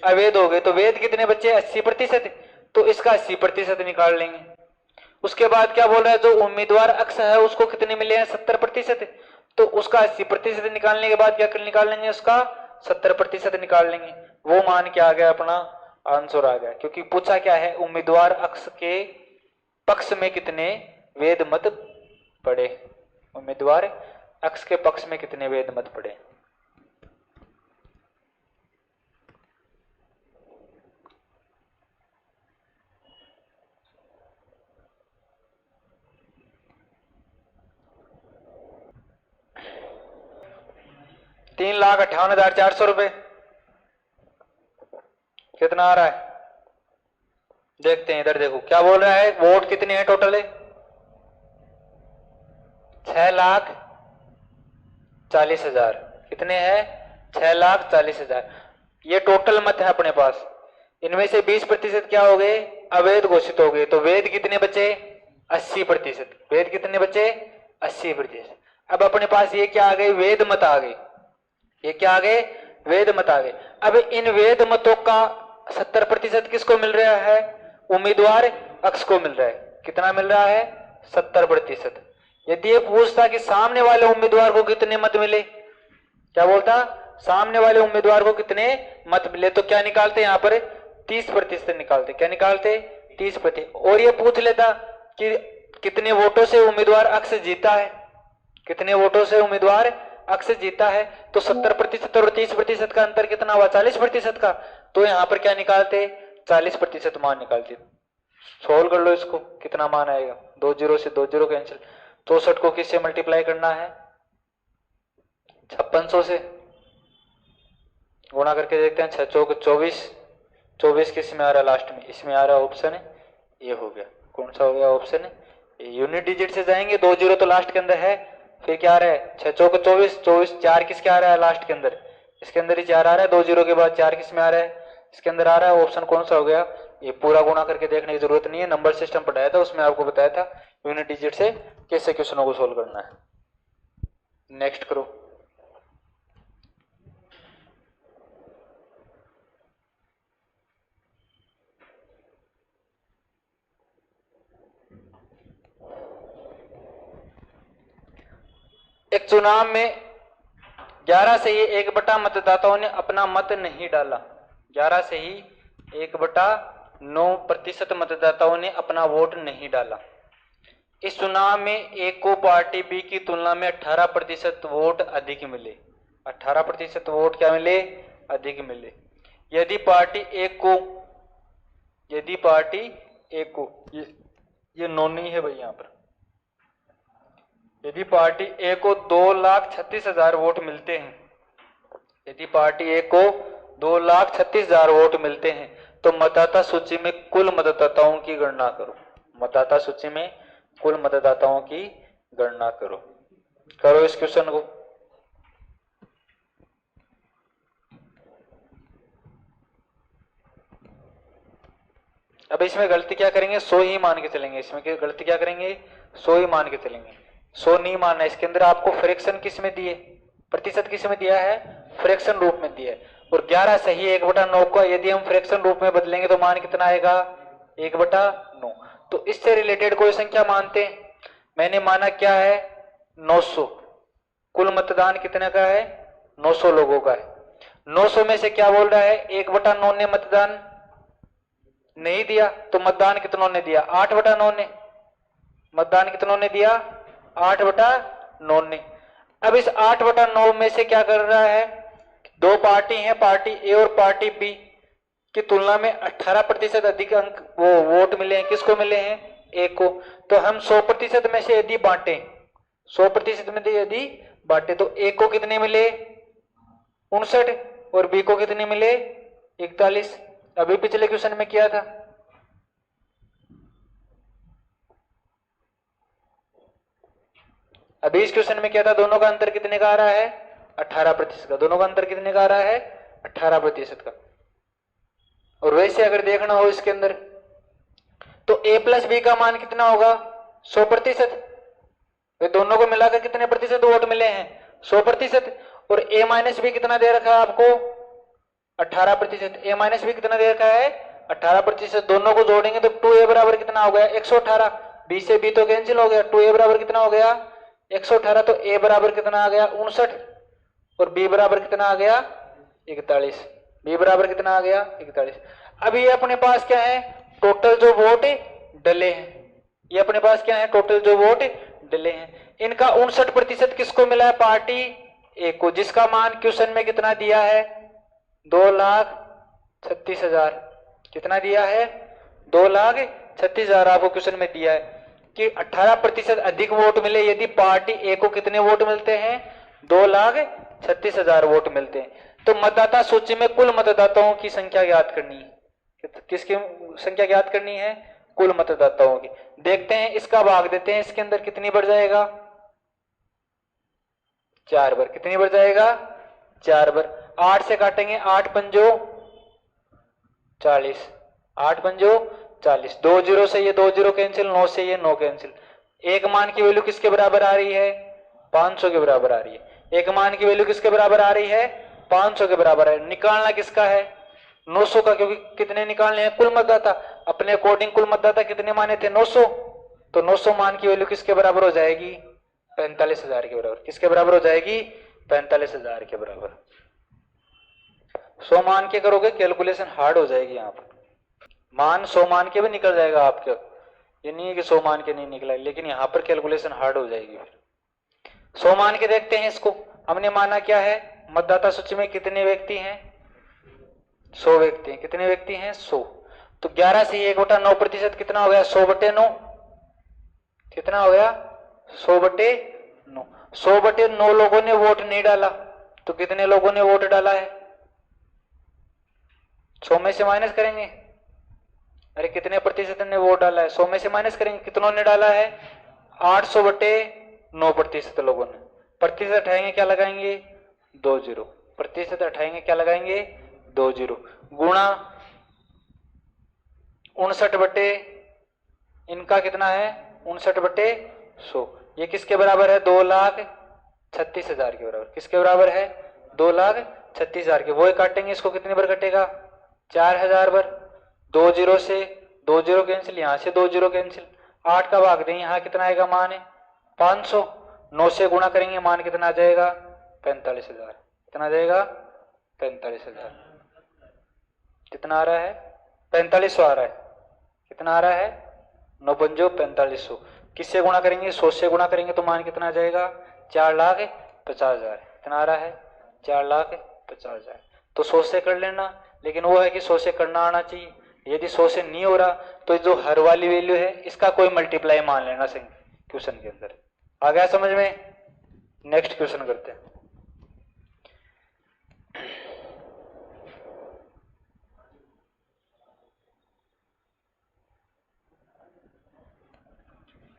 अवैध हो गए। तो वैध कितने बचे? 80%। तो इसका 80% निकाल लेंगे। उसके बाद क्या बोल रहा है? जो उम्मीदवार अक्ष है उसको कितने मिले हैं? 70%। तो उसका 80% निकालने के बाद क्या निकाल लेंगे? उसका 70% निकाल लेंगे। वो मान क्या आ गया? अपना आंसर आ गया। क्योंकि पूछा क्या है? उम्मीदवार अक्ष के पक्ष में कितने वेद मत पड़े। उम्मीदवार अक्ष के पक्ष में कितने वेद मत पड़े। ₹3,58,400 कितना आ रहा है? देखते हैं, इधर देखो क्या बोल रहा है। वोट कितने हैं टोटल? 6,40,000। कितने हैं? 6,40,000। ये टोटल मत है अपने पास। इनमें से 20% क्या हो गए? अवैध घोषित हो गए। तो वेद कितने बचे? 80%। वेद कितने बचे? 80%। अब अपने पास ये क्या आ गए? वेद मत आ गए। ये क्या आ गए? वेद मत आ गए। अब इन वेद मतों का 70% किसको मिल रहा है? उम्मीदवार अक्ष को मिल रहा है। कितना मिल रहा है? 70%। यदि ये पूछता कि सामने वाले उम्मीदवार को कितने मत मिले, क्या बोलता? सामने वाले उम्मीदवार को कितने मत मिले, तो क्या निकालते? यहां पर 30% निकालते। क्या निकालते? 30%। और ये पूछ लेता कि कितने वोटों से उम्मीदवार अक्ष जीता है, कितने वोटों से उम्मीदवार अक्ष जीता है, तो 70% और 30% का अंतर कितना हुआ? 40% का। तो यहां पर क्या निकालते? 40% मान निकालते। सोल्व कर लो इसको, कितना मान आएगा? 2 जीरो से 2 जीरो कैंसिल। 64 को किससे मल्टीप्लाई करना है? 5600 से गुणा करके देखते हैं। 6 चौक 24। 24 किस में आ रहा है? लास्ट में। इसमें आ रहा है ऑप्शन है ये। हो गया। कौन सा हो गया? ऑप्शन है। यूनिट डिजिट से जाएंगे। 2 जीरो तो लास्ट के अंदर है। फिर क्या आ रहा है? 6 चौक 24। 24 4 किसके आ रहा है? लास्ट के अंदर। इसके अंदर ही 4 आ रहा है। 2 जीरो के बाद 4 किस में आ रहा है? इसके अंदर आ रहा है। ऑप्शन कौन सा हो गया? ये पूरा गुणा करके देखने की जरूरत नहीं है। नंबर सिस्टम पढ़ाया था, उसमें आपको बताया था यूनिट डिजिट से कैसे क्वेश्चनों को सोल्व करना है। नेक्स्ट करो। एक चुनाव में 11 से ही 1/9 मतदाताओं ने अपना मत नहीं डाला। 11 से ही 1/9% मतदाताओं ने अपना वोट नहीं डाला। इस चुनाव में ए को पार्टी बी की तुलना में 18% वोट अधिक मिले। 18% वोट क्या मिले? अधिक मिले। यदि पार्टी ए को ये नोनी है भाई यहां पर। यदि पार्टी ए को 2,36,000 वोट मिलते हैं, यदि पार्टी ए को 2,36,000 वोट मिलते हैं, तो मतदाता सूची में कुल मतदाताओं की गणना करो। मतदाता सूची में कुल मतदाताओं की गणना करो। करो इस क्वेश्चन को। अब इसमें गलती क्या करेंगे? 100 ही मान के चलेंगे। इसमें गलती क्या करेंगे? 100 ही मान के चलेंगे। 100 नहीं मानना। इसके अंदर आपको फ्रैक्शन किस में दिए? प्रतिशत किस में दिया है? फ्रैक्शन रूप में दिया है। और 11 सही 1/9 को यदि हम फ्रैक्शन रूप में बदलेंगे तो मान कितना आएगा? 1/9। तो इससे रिलेटेड कोई संख्या मानते हैं। मैंने माना क्या है? 900। कुल मतदान कितने का है? 900 लोगों का है। 900 में से क्या बोल रहा है? 1/9 ने मतदान नहीं दिया, तो मतदान कितनों ने दिया? 8/9 ने। मतदान कितनों ने दिया? 8/9 ने। अब इस 8/9 में से क्या कर रहा है, दो पार्टी हैं, पार्टी ए और पार्टी बी की तुलना में 18% अधिक अंक वो वोट मिले हैं। किसको मिले हैं? ए को। तो हम 100% में से यदि बांटे, 100% में से यदि बांटे तो ए को कितने मिले? 59 और बी को कितने मिले? 41। अभी पिछले क्वेश्चन में किया था। अभी इस क्वेश्चन में क्या था? दोनों का अंतर कितने का आ रहा है? 18% का। दोनों का अंतर कितने का आ रहा है? 18% का। और वैसे अगर देखना हो इसके अंदर तो a प्लस बी का मान कितना होगा? 100%। वे दोनों को मिलाकर कितने प्रतिशत वोट मिले हैं? 100%। और a माइनस बी कितना दे रखा है आपको? 18%। a माइनस बी कितना दे रखा है? 18%। दोनों को जोड़ेंगे तो 2a बराबर कितना हो गया? 118। b से b तो कैंसिल हो गया। 2a बराबर कितना हो गया? 118। तो a बराबर कितना आ गया? 59 और b बराबर कितना आ गया? 41। b बराबर कितना आ गया? 41। अब ये अपने पास क्या है? टोटल जो वोट डले हैं। ये अपने पास क्या है? टोटल जो वोट डले हैं। इनका 59% किसको मिला है? पार्टी ए को, जिसका मान क्वेश्चन में कितना दिया है? 2,36,000। कितना दिया है? 2,36,000 आपको क्वेश्चन में दिया है कि 18% अधिक वोट मिले यदि पार्टी ए को कितने वोट मिलते हैं? 2,36,000 वोट मिलते हैं। तो मतदाता सूची में कुल मतदाताओं की संख्या ज्ञात करनी है। किसकी संख्या ज्ञात करनी है? कुल मतदाताओं की। देखते हैं, इसका भाग देते हैं, इसके अंदर कितनी बढ़ जाएगा? 4 बार। कितनी बढ़ जाएगा? 4 बार। 8 से काटेंगे, 8 पंजो 40, 8 पंजो 40। 2 जीरो से ये 2 जीरो कैंसिल, 9 से ये 9 कैंसिल। एक मान की वैल्यू किसके बराबर आ रही है? 500 के बराबर आ रही है। एक मान की वैल्यू किसके बराबर आ रही है? 500 के बराबर है। निकालना किसका है? 900 का, क्योंकि कितने निकालने हैं? कुल मतदाता। अपने अकॉर्डिंग कुल मतदाता कितने माने थे? 900। तो 900 मान की वैल्यू किसके बराबर हो जाएगी? 45,000 के बराबर। किसके बराबर हो जाएगी? 45,000 के बराबर। 100 मान के करोगे कैलकुलेशन हार्ड हो जाएगी। यहाँ पर मान 100 मान के भी निकल जाएगा आपके, ये नहीं है कि 100 मान के नहीं निकला, लेकिन यहाँ पर कैलकुलेशन हार्ड हो जाएगी। 100 मान के देखते हैं इसको। हमने माना क्या है? मतदाता सूची में कितने व्यक्ति हैं? 100 व्यक्ति हैं। कितने व्यक्ति हैं? 100। तो 11 से 1/9% कितना हो गया? 100/9। कितना हो गया? 100/9। 100/9 लोगों ने वोट नहीं डाला, तो कितने लोगों ने वोट डाला है? 100 में से माइनस करेंगे। अरे कितने प्रतिशत ने वोट डाला है? 100 में से माइनस करेंगे। कितनों ने डाला है? 800/9% लोगों ने। प्रतिशत हटाएंगे, क्या लगाएंगे? 2 जीरो। प्रतिशत हटाएंगे, क्या लगाएंगे? 2 जीरो। गुणा 59 इनका कितना है? 59/100। ये किसके बराबर है? 2,36,000 के बराबर। किसके बराबर है? 2,36,000 के। वो काटेंगे, इसको कितने बार कटेगा? 4,000 बार। 2 जीरो से 2 जीरो कैंसिल, यहां से 2 जीरो कैंसिल। 8 का भाग दें, यहां कितना आएगा? मान है 500। 9 से गुणा करेंगे, मान कितना आ जाएगा? 45,000। कितना आ जाएगा? 45,000। कितना आ रहा है? 4500 आ रहा है। कितना आ रहा है? 9 पंजो 4500। किससे गुणा करेंगे? 100 से गुणा करेंगे तो मान कितना आ जाएगा? 4,50,000। कितना आ रहा है? 4,50,000। तो 100 से कर लेना, लेकिन वो है कि 100 से करना आना चाहिए। यदि 100 से नहीं हो रहा तो जो हर वाली वैल्यू है इसका कोई मल्टीप्लाई मान लेना क्वेश्चन के अंदर। आ गया समझ में? नेक्स्ट क्वेश्चन करते हैं।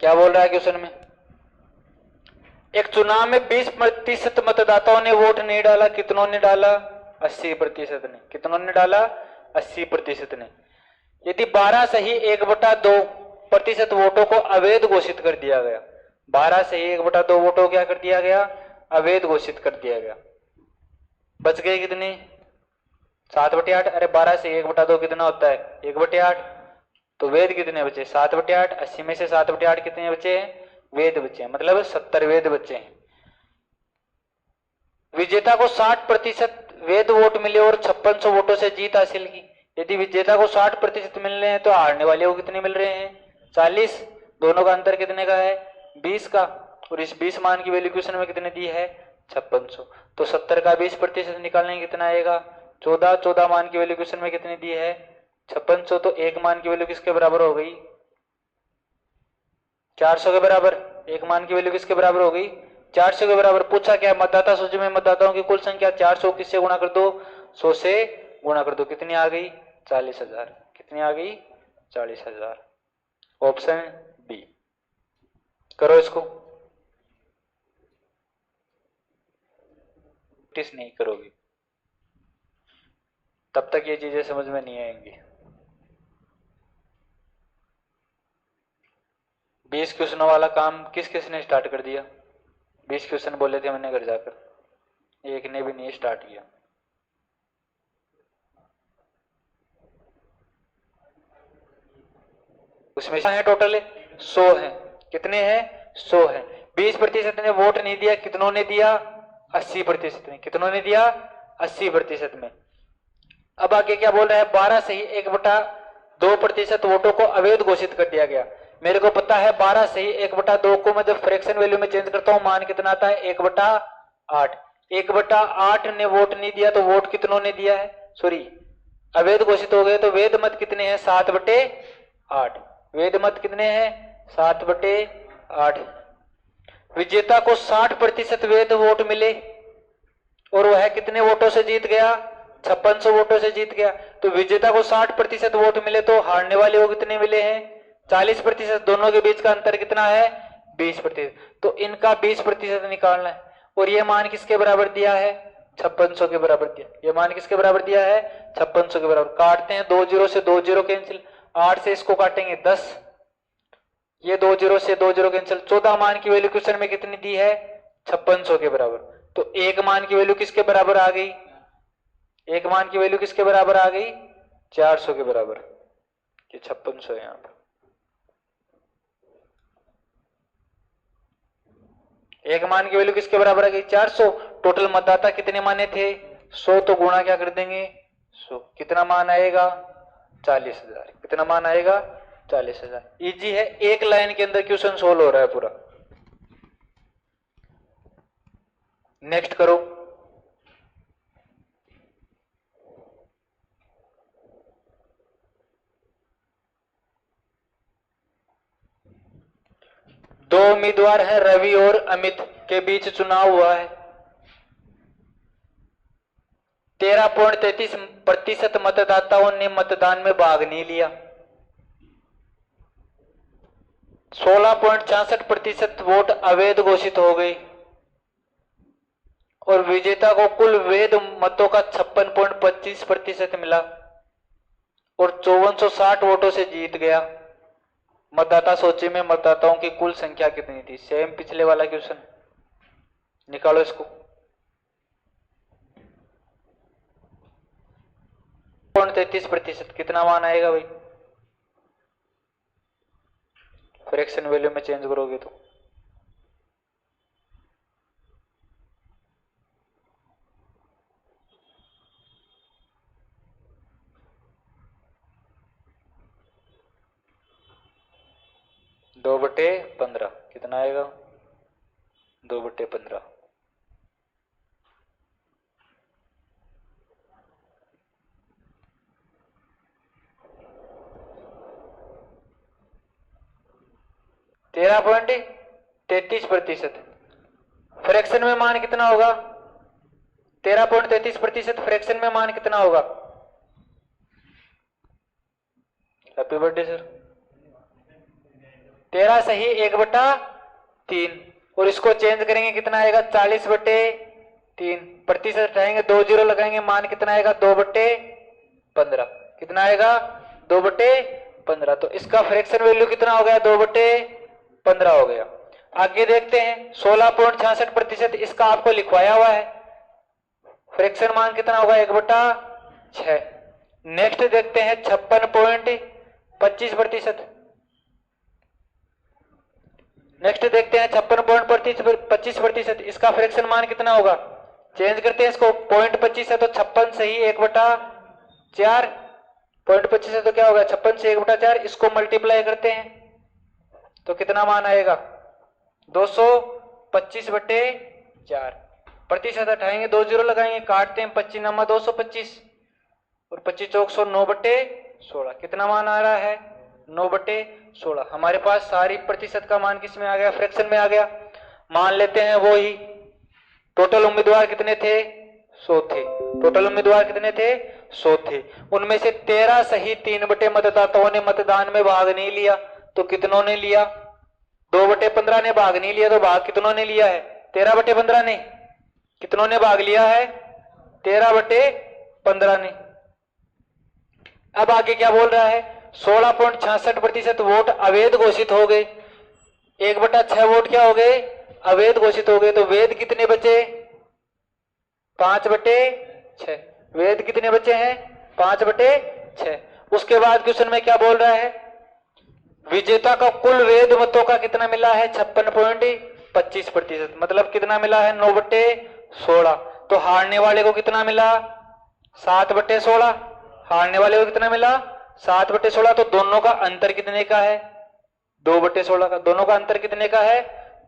क्या बोल रहा है क्वेश्चन में? एक चुनाव में 20% मतदाताओं ने वोट नहीं डाला। कितनों ने डाला? 80% ने। कितनों ने डाला? 80% ने। यदि 12 सही 1/2% वोटों को अवैध घोषित कर दिया गया। 12 सही 1/2 वोटों को क्या कर दिया गया? अवैध घोषित कर दिया गया। बच गए कितने? 7/8। अरे 12 से 1/2 कितना होता है? 1/8। तो वेद कितने बचे? 7/8। 80 में से 7/8 कितने बचे हैं? वेद बचे हैं, मतलब 70 वेद बचे हैं। विजेता को 60% वेद वोट मिले और 5600 वोटों से जीत हासिल की। यदि विजेता को 60% मिल रहे हैं तो हारने वाले को कितने मिल रहे हैं? 40। दोनों का अंतर कितने का है 20 का, और इस 20 मान की वैल्यू क्वेश्चन में कितने दी है 5600। तो 70 का 20% निकालने कितना आएगा 14। 14 मान की वैल्यू क्वेश्चन में कितनी दी है 5600। तो एक मान की वैल्यू किसके बराबर हो गई 400 के बराबर। एक मान की वैल्यू किसके बराबर हो गई 400 के बराबर। पूछा क्या मतदाता सूची में मतदाताओं की कुल संख्या 400 किससे गुणा कर दो 100 से गुणा कर दो। कितनी आ गई 40,000। कितनी आ गई 40,000। Option B. करो इसको, प्रैक्टिस नहीं करोगे तब तक ये चीजें समझ में नहीं आएंगी। 20 क्वेश्चनों वाला काम किस किस ने स्टार्ट कर दिया। 20 क्वेश्चन बोले थे मैंने घर जाकर, एक ने भी नहीं स्टार्ट किया। उसमें है टोटल 100 है। कितने हैं 100 है। 20% ने वोट नहीं दिया, कितनों ने दिया 80% ने। कितनों ने दिया 80% में। अब आगे क्या बोल रहा है 12 सही 1/2% वोटों को अवैध घोषित कर दिया गया। मेरे को पता है 12 सही 1/2 को मैं जब फ्रैक्शन वैल्यू में चेंज करता हूं मान कितना आता है 1/8। 1/8 ने वोट नहीं दिया तो वोट कितनों ने दिया है सॉरी अवैध घोषित हो गए। तो वेद मत कितने हैं 7/8। वेद मत कितने हैं 7/8। विजेता को 60% वेद वोट मिले और वह कितने वोटों से जीत गया 5600 वोटों से जीत गया। तो विजेता को 60% वोट मिले तो हारने वाले को कितने मिले हैं 40%। दोनों के बीच का अंतर कितना है 20%। तो इनका 20% निकालना है। और ये मान किसके बराबर दिया है 5600 के बराबर दिया। ये मान किसके बराबर दिया है 5600 के बराबर। काटते हैं 2 0 से 2 0 कैंसिल। 8 से इसको काटेंगे 10। ये 2 0 से 2 0 कैंसिल। 14 मान की वैल्यू क्वेश्चन में कितनी दी है 5600 के बराबर। तो एक मान की वैल्यू किसके बराबर आ गई एक मान की वैल्यू किसके बराबर आ गई 400 के बराबर। ये 5600 है यहां पर। एक मान की वैल्यू किसके बराबर आ गई 400। टोटल मतदाता कितने माने थे 100। तो गुणा क्या कर देंगे 100। कितना मान आएगा 40,000। कितना मान आएगा 40,000। इजी है, एक लाइन के अंदर क्वेश्चन सोल्व हो रहा है पूरा। नेक्स्ट करो। दो उम्मीदवार हैं रवि और अमित के बीच चुनाव हुआ है। 13.33% मतदाताओं ने मतदान में भाग नहीं लिया। 16.66% वोट अवैध घोषित हो गई और विजेता को कुल वैध मतों का 56.25% मिला और 5460 वोटों से जीत गया। मतदाता सूची में मतदाताओं की कुल संख्या कितनी थी। सेम पिछले वाला क्वेश्चन। निकालो इसको। 33% कितना मान आएगा भाई फ्रैक्शन वैल्यू में चेंज करोगे तो। दो बटे 15 कितना आएगा 2/15। तेरह पॉइंट 33%। फ्रैक्शन में मान कितना होगा 13.33%। फ्रैक्शन में मान कितना होगा। Happy birthday sir. 13 सही 1/3 और इसको चेंज करेंगे कितना आएगा 40/3। प्रतिशत हटाएंगे 2 0 लगाएंगे मान कितना आएगा 2/15। कितना आएगा 2/15। तो इसका फ्रैक्शन वैल्यू कितना हो गया 2/15 हो गया। आगे देखते हैं 16.66% इसका आपको लिखवाया हुआ है। फ्रैक्शन मान कितना होगा 1/6। नेक्स्ट देखते हैं 56.25%। नेक्स्ट देखते हैं 56.25%। इसका फ्रैक्शन मान कितना होगा। चेंज करते हैं इसको 0.25 है तो 56 सही 1/4। 0.25 है तो क्या होगा 56 से 1/4। इसको मल्टीप्लाई करते हैं तो कितना मान आएगा 225/4। प्रतिशत हटाएंगे 2 जीरो लगाएंगे, काटते हैं 25 नमा 225 और 25 चौक 9/16। कितना मान आ रहा है 9/16। हमारे पास सारी प्रतिशत का मान किस में आ गया फ्रैक्शन में आ गया। मान लेते हैं वो ही टोटल उम्मीदवार कितने थे 100 थे। टोटल उम्मीदवार कितने थे 100 थे। उनमें से 13 सही 3 मतदाताओं ने मतदान में भाग नहीं लिया। तो कितनों ने लिया 2/15 ने भाग नहीं लिया। तो भाग कितनों ने लिया है 13/15 ने। कितनों ने भाग लिया है 13/15 ने। अब आगे क्या बोल रहा है 16.66% वोट अवैध घोषित हो गए। 1/6 वोट क्या हो गए अवैध घोषित हो गए। तो वैध कितने बचे 5/6। वैध कितने बचे हैं 5/6। उसके बाद क्वेश्चन में क्या बोल रहा है विजेता का कुल वैध मतों का कितना मिला है 56.25%। मतलब कितना मिला है 9/16। तो हारने वाले को कितना मिला 7/16। हारने वाले को कितना मिला 7/16। तो दोनों का अंतर कितने का है 2/16 का। दोनों का अंतर कितने का है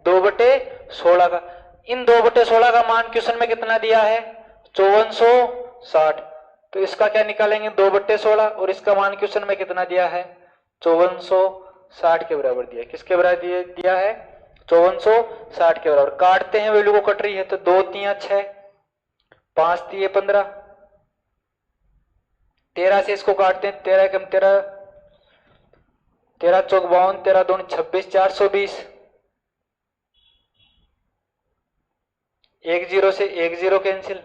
2/16 का। इन 2/16 का मान क्वेश्चन में कितना दिया है 5460। तो इसका क्या निकालेंगे 2/16 और इसका मान क्वेश्चन में कितना दिया है 5460 के बराबर दिया। किसके बराबर दिया है 5460 के बराबर। काटते हैं वैल्यू को कट रही है तो 2 3 6 5 3 15 13 से इसको काटते हैं 13 कम 13 13 चौक 52 13 2 26 420। 1 0 से 1 0 कैंसिल।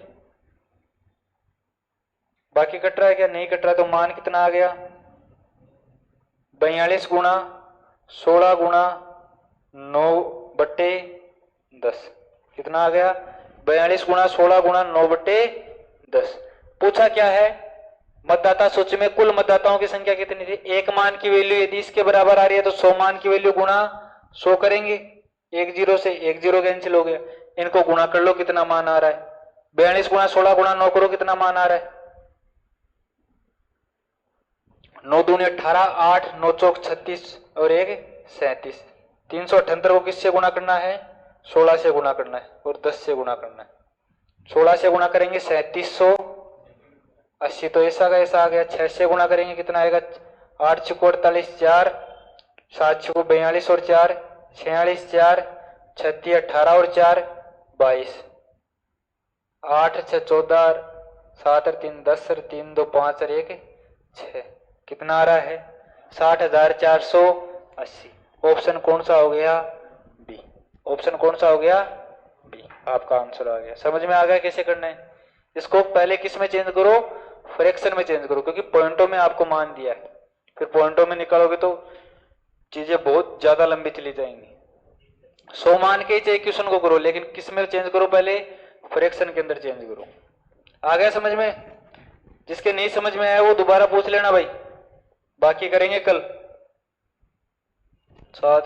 बाकी कट रहा है क्या नहीं कट रहा। तो मान कितना आ गया 42 गुणा 16 गुणा 9/10। कितना आ गया 42 गुणा 16 गुणा 9/10। पूछा क्या है मतदाता सूची में कुल मतदाताओं की संख्या कितनी थी। एक मान की वैल्यू यदि इसके बराबर आ रही है तो 100 मान की वैल्यू गुणा 100 करेंगे। 1 0 से 1 0 कैंसिल हो गया। इनको गुणा कर लो कितना मान आ रहा है 42 गुणा 16 गुणा 9 करो कितना मान आ रहा है 9 दूनी 18 8 9 चौक 36 और 1 37। 378 को किससे गुणा करना है 16 से गुणा करना है और 10 से गुणा करना है। 16 से गुणा करेंगे 3780। तो ऐसा का ऐसा आ गया। 6 से गुणा करेंगे कितना आएगा 8 6 48 4 7 6 42 और 4 46 4 36 18 और 4 22 8 6 14 7 और 3 10 और 3 2 5 और 1 6। कितना आ रहा है 60,480। ऑप्शन कौन सा हो गया बी। ऑप्शन कौन सा हो गया बी। आपका आंसर आ गया। समझ में आ गया कैसे करना है। इसको पहले किस में चेंज करो फ्रैक्शन में चेंज करो क्योंकि पॉइंटों में आपको मान दिया है। फिर पॉइंटों में निकालोगे तो चीजें बहुत ज्यादा लंबी चली जाएंगी। 100 मान के ही चाहिए क्वेश्चन को करो लेकिन किस में चेंज करो पहले फ्रैक्शन के अंदर चेंज करो। आ गया समझ में। जिसके नहीं समझ में आया वो दोबारा पूछ लेना भाई। बाकी करेंगे कल साथ।